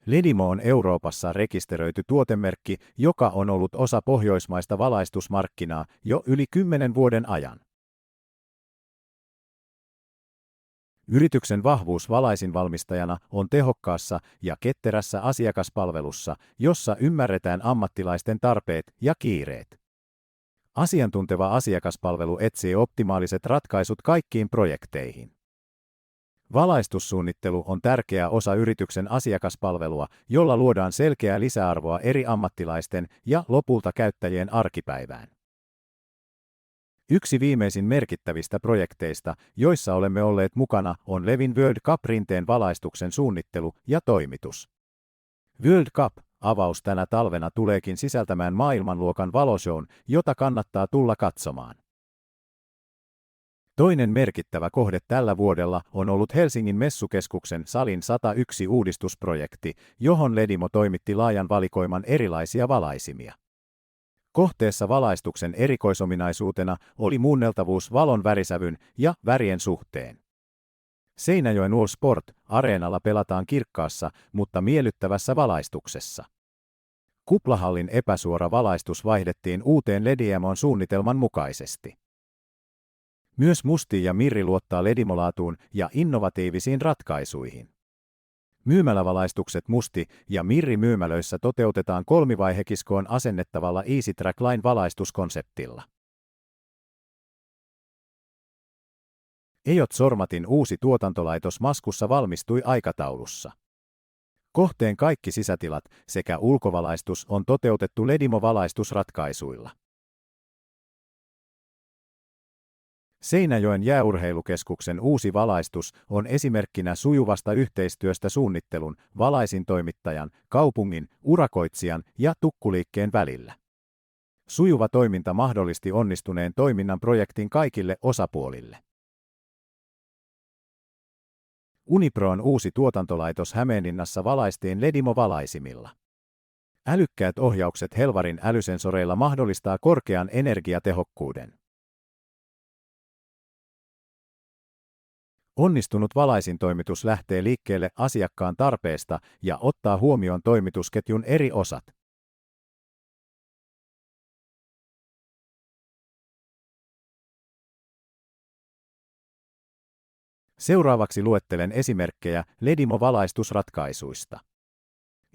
Ledimo on Euroopassa rekisteröity tuotemerkki, joka on ollut osa pohjoismaista valaistusmarkkinaa jo yli 10 vuoden ajan. Yrityksen vahvuus valaisinvalmistajana on tehokkaassa ja ketterässä asiakaspalvelussa, jossa ymmärretään ammattilaisten tarpeet ja kiireet. Asiantunteva asiakaspalvelu etsii optimaaliset ratkaisut kaikkiin projekteihin. Valaistussuunnittelu on tärkeä osa yrityksen asiakaspalvelua, jolla luodaan selkeää lisäarvoa eri ammattilaisten ja lopulta käyttäjien arkipäivään. Yksi viimeisin merkittävistä projekteista, joissa olemme olleet mukana, on Levin World Cup-rinteen valaistuksen suunnittelu ja toimitus. World Cup-avaus tänä talvena tuleekin sisältämään maailmanluokan valoshown, jota kannattaa tulla katsomaan. Toinen merkittävä kohde tällä vuodella on ollut Helsingin messukeskuksen Salin 101 uudistusprojekti, johon Ledimo toimitti laajan valikoiman erilaisia valaisimia. Kohteessa valaistuksen erikoisominaisuutena oli muunneltavuus valon värisävyn ja värien suhteen. Seinäjoen All Sport-areenalla pelataan kirkkaassa, mutta miellyttävässä valaistuksessa. Kuplahallin epäsuora valaistus vaihdettiin uuteen Ledimon suunnitelman mukaisesti. Myös Musti ja Mirri luottaa Ledimo-laatuun ja innovatiivisiin ratkaisuihin. Myymälävalaistukset Musti ja Mirri myymälöissä toteutetaan kolmivaihekiskoon asennettavalla EasyTrack Line valaistuskonseptilla. Ejot Sormatin uusi tuotantolaitos Maskussa valmistui aikataulussa. Kohteen kaikki sisätilat sekä ulkovalaistus on toteutettu Ledimo-valaistusratkaisuilla. Seinäjoen jääurheilukeskuksen uusi valaistus on esimerkkinä sujuvasta yhteistyöstä suunnittelun, valaisintoimittajan, kaupungin, urakoitsijan ja tukkuliikkeen välillä. Sujuva toiminta mahdollisti onnistuneen toiminnan projektin kaikille osapuolille. Uniproon uusi tuotantolaitos Hämeenlinnassa valaistiin Ledimo-valaisimilla. Älykkäät ohjaukset Helvarin älysensoreilla mahdollistaa korkean energiatehokkuuden. Onnistunut valaisintoimitus lähtee liikkeelle asiakkaan tarpeesta ja ottaa huomioon toimitusketjun eri osat. Seuraavaksi luettelen esimerkkejä Ledimo-valaistusratkaisuista.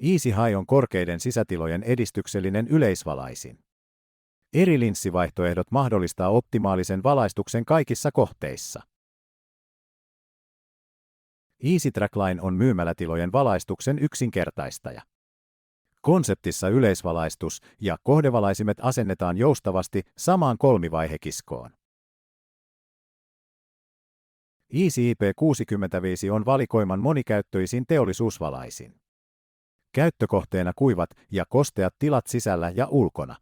Easy High on korkeiden sisätilojen edistyksellinen yleisvalaisin. Eri linssivaihtoehdot mahdollistaa optimaalisen valaistuksen kaikissa kohteissa. EasyTrack Line on myymälätilojen valaistuksen yksinkertaistaja. Konseptissa yleisvalaistus ja kohdevalaisimet asennetaan joustavasti samaan kolmivaihekiskoon. Easy IP65 on valikoiman monikäyttöisin teollisuusvalaisin. Käyttökohteena kuivat ja kosteat tilat sisällä ja ulkona.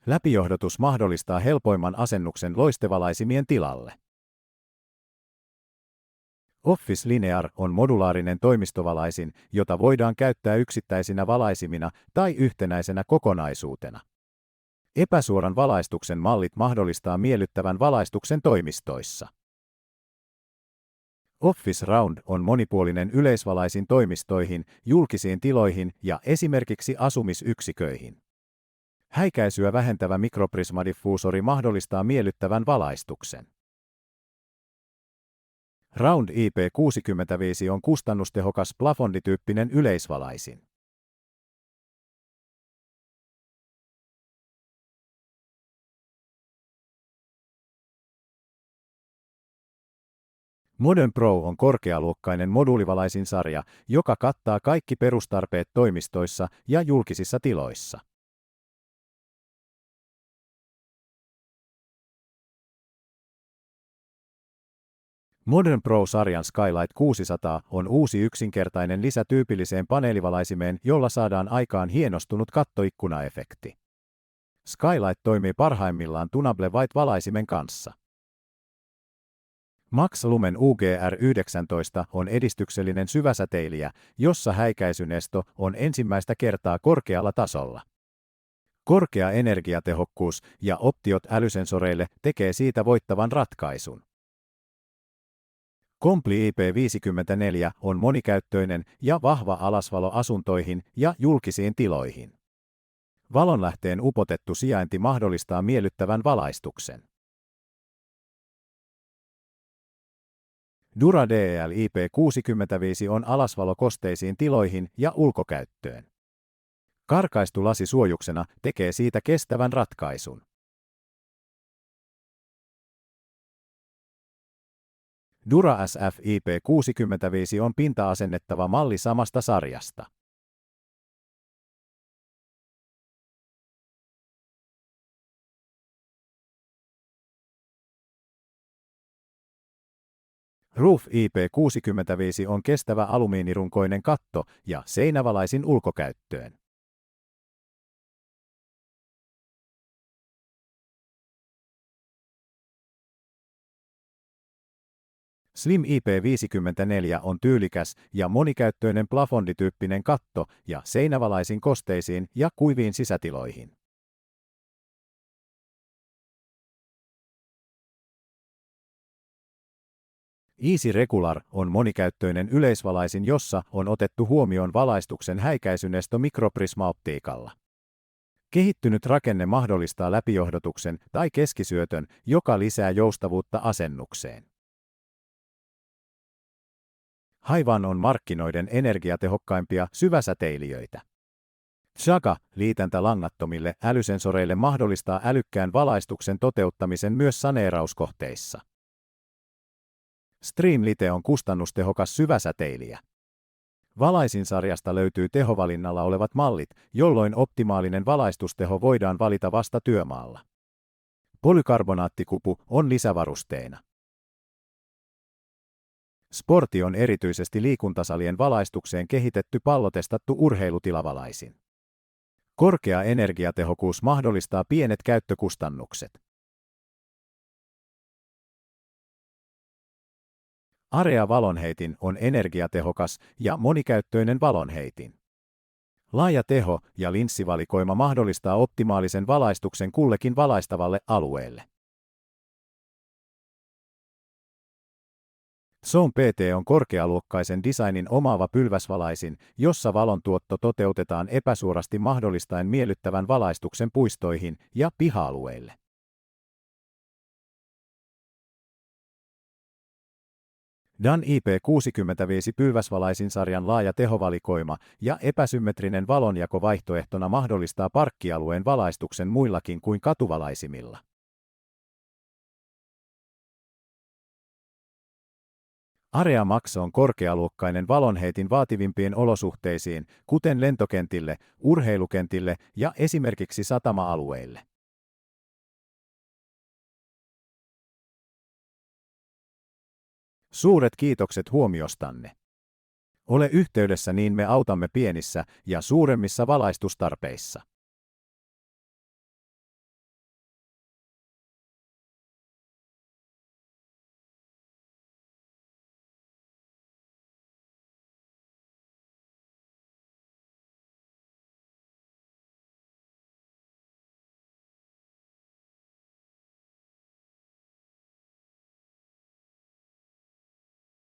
Läpijohdotus mahdollistaa helpoimman asennuksen loistevalaisimien tilalle. Office Linear on modulaarinen toimistovalaisin, jota voidaan käyttää yksittäisinä valaisimina tai yhtenäisenä kokonaisuutena. Epäsuoran valaistuksen mallit mahdollistaa miellyttävän valaistuksen toimistoissa. Office Round on monipuolinen yleisvalaisin toimistoihin, julkisiin tiloihin ja esimerkiksi asumisyksiköihin. Häikäisyä vähentävä mikroprismadiffuusori mahdollistaa miellyttävän valaistuksen. Round IP65 on kustannustehokas plafondityyppinen yleisvalaisin. Modern Pro on korkealuokkainen moduulivalaisin sarja, joka kattaa kaikki perustarpeet toimistoissa ja julkisissa tiloissa. Modern Pro-sarjan Skylight 600 on uusi yksinkertainen lisä tyypilliseen paneelivalaisimeen, jolla saadaan aikaan hienostunut kattoikkunaefekti. Skylight toimii parhaimmillaan Tunable White-valaisimen kanssa. Max Lumen UGR19 on edistyksellinen syväsäteilijä, jossa häikäisynesto on ensimmäistä kertaa korkealla tasolla. Korkea energiatehokkuus ja optiot älysensoreille tekee siitä voittavan ratkaisun. Kompli IP54 on monikäyttöinen ja vahva alasvalo asuntoihin ja julkisiin tiloihin. Valonlähteen upotettu sijainti mahdollistaa miellyttävän valaistuksen. Dura DEL IP65 on alasvalo kosteisiin tiloihin ja ulkokäyttöön. Karkaistu lasi suojuksena tekee siitä kestävän ratkaisun. Dura SF IP65 on pinta-asennettava malli samasta sarjasta. Roof IP65 on kestävä alumiinirunkoinen katto ja seinävalaisin ulkokäyttöön. Slim IP54 on tyylikäs ja monikäyttöinen plafondityyppinen katto ja seinävalaisin kosteisiin ja kuiviin sisätiloihin. Easy Regular on monikäyttöinen yleisvalaisin, jossa on otettu huomioon valaistuksen häikäisynesto mikroprismaoptiikalla. Kehittynyt rakenne mahdollistaa läpijohdotuksen tai keskisyötön, joka lisää joustavuutta asennukseen. Haivan on markkinoiden energiatehokkaimpia syväsäteilijöitä. Chaga liitäntä langattomille älysensoreille mahdollistaa älykkään valaistuksen toteuttamisen myös saneerauskohteissa. Streamlite on kustannustehokas syväsäteilijä. Valaisinsarjasta löytyy tehovalinnalla olevat mallit, jolloin optimaalinen valaistusteho voidaan valita vasta työmaalla. Polykarbonaattikupu on lisävarusteena. Sporti on erityisesti liikuntasalien valaistukseen kehitetty pallotestattu urheilutilavalaisin. Korkea energiatehokkuus mahdollistaa pienet käyttökustannukset. Area valonheitin on energiatehokas ja monikäyttöinen valonheitin. Laaja teho ja linssivalikoima mahdollistaa optimaalisen valaistuksen kullekin valaistavalle alueelle. Zone PT on korkealuokkaisen designin omaava pylväsvalaisin, jossa valon tuotto toteutetaan epäsuorasti mahdollistaen miellyttävän valaistuksen puistoihin ja piha-alueille. Dan IP65 pylväsvalaisinsarjan laaja tehovalikoima ja epäsymmetrinen valonjako vaihtoehtona mahdollistaa parkkialueen valaistuksen muillakin kuin katuvalaisimilla. Area Max on korkealuokkainen valonheitin vaativimpiin olosuhteisiin, kuten lentokentille, urheilukentille ja esimerkiksi satama-alueille. Suuret kiitokset huomiostanne. Ole yhteydessä, niin me autamme pienissä ja suuremmissa valaistustarpeissa.